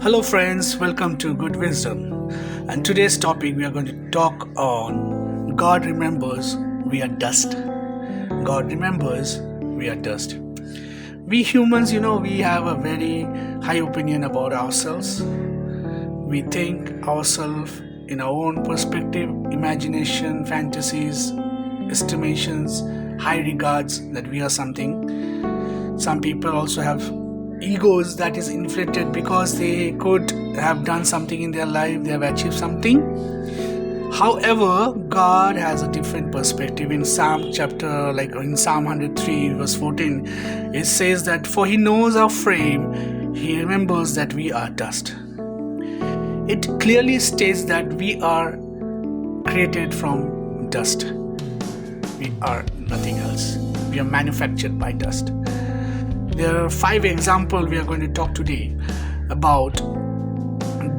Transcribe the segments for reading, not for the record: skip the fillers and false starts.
Hello, friends, welcome to Good Wisdom. And today's topic we are going to talk on God remembers we are dust. God remembers we are dust. We humans, we have a very high opinion about ourselves. We think ourselves in our own perspective, imagination, fantasies, estimations, high regards that we are something. Some people also have egos that is inflated because they could have done something in their life, they have achieved something. However, God has a different perspective. In Psalm 103 verse 14, it says that for he knows our frame, he remembers that we are dust. It clearly states that we are created from dust. We are nothing else. We are manufactured by dust. There are 5 examples we are going to talk today about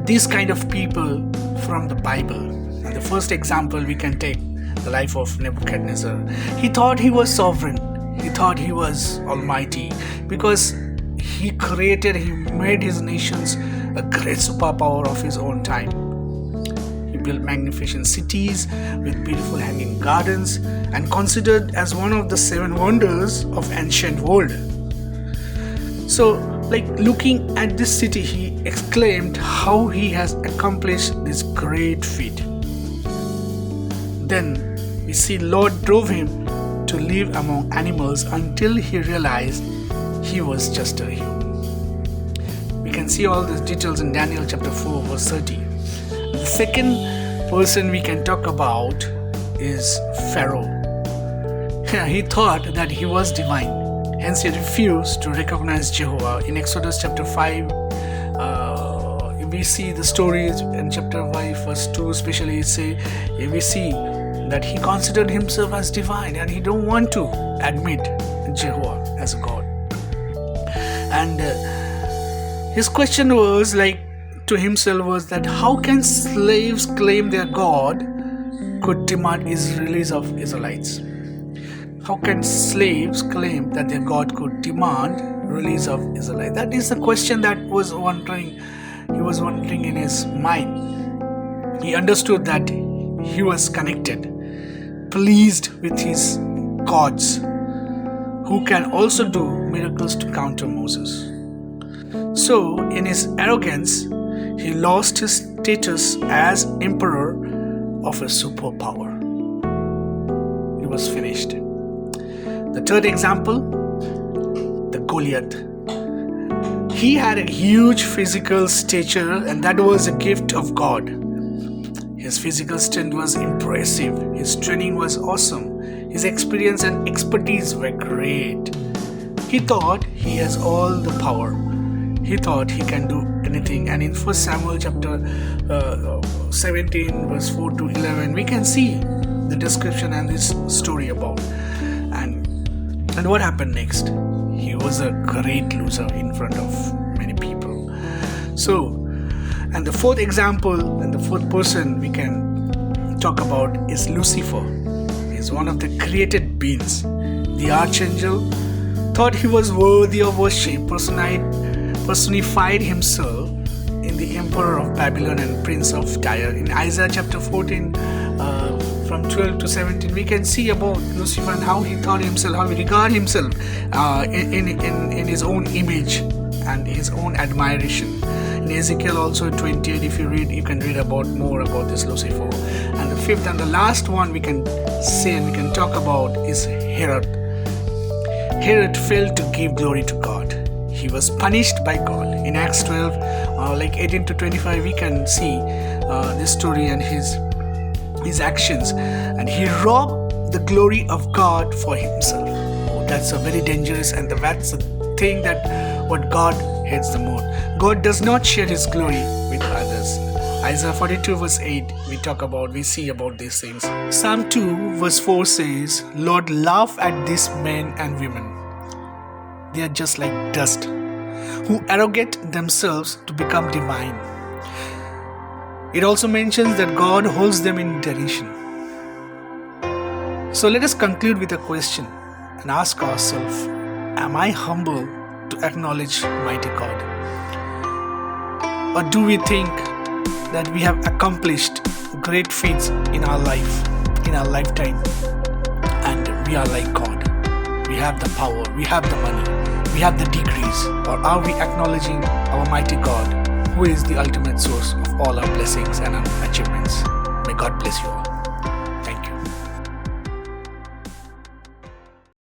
this kind of people from the Bible. And the first example we can take the life of Nebuchadnezzar. He thought he was sovereign. He thought he was almighty because he made his nations a great superpower of his own time. He built magnificent cities with beautiful hanging gardens and considered as one of the 7 wonders of ancient world. So, looking at this city, he exclaimed how he has accomplished this great feat. Then we see Lord drove him to live among animals until he realized he was just a human. We can see all these details in Daniel chapter 4 verse 30. The second person we can talk about is Pharaoh. He thought that he was divine. Hence he refused to recognize Jehovah. In Exodus chapter 5, we see the stories in chapter 5 verse 2 especially, we see that he considered himself as divine and he don't want to admit Jehovah as a God. And his question was to himself was that how can slaves claim their God could demand his release of Israelites? How can slaves claim that their God could demand release of Israelites? That is the question that he was wondering in his mind. He understood that he was connected, pleased with his gods, who can also do miracles to counter Moses. So, in his arrogance, he lost his status as emperor of a superpower. He was finished. The third example, the Goliath. He had a huge physical stature and that was a gift of God. His physical strength was impressive. His training was awesome. His experience and expertise were great. He thought he has all the power. He thought he can do anything. And in 1 Samuel chapter 17 verse 4 to 11, we can see the description and this story about. And what happened next? He was a great loser in front of many people. So, and the fourth example and the fourth person we can talk about is Lucifer. He's one of the created beings. The archangel thought he was worthy of worship, personified himself in the emperor of Babylon and prince of Tyre. In Isaiah chapter 14, from 12 to 17, we can see about Lucifer and how he thought himself, how he regarded himself in his own image and his own admiration. In Ezekiel also 28, if you read, you can read more about this Lucifer. And the fifth and the last one we can say and we can talk about is Herod. Herod failed to give glory to God. He was punished by God. In Acts 12, 18 to 25, we can see this story and his actions, and he robbed the glory of God for himself. That's a very dangerous, and that's the thing that what God hates the most. God does not share his glory with others. Isaiah 42 verse 8, we see about these things. Psalm 2 verse 4 says, Lord, laugh at these men and women. They are just like dust, who arrogate themselves to become divine. It also mentions that God holds them in derision. So let us conclude with a question and ask ourselves, am I humble to acknowledge mighty God? Or do we think that we have accomplished great feats in our life, in our lifetime, and we are like God? We have the power, we have the money, we have the degrees. Or are we acknowledging our mighty God, who is the ultimate source of all our blessings and our achievements? May God bless you all.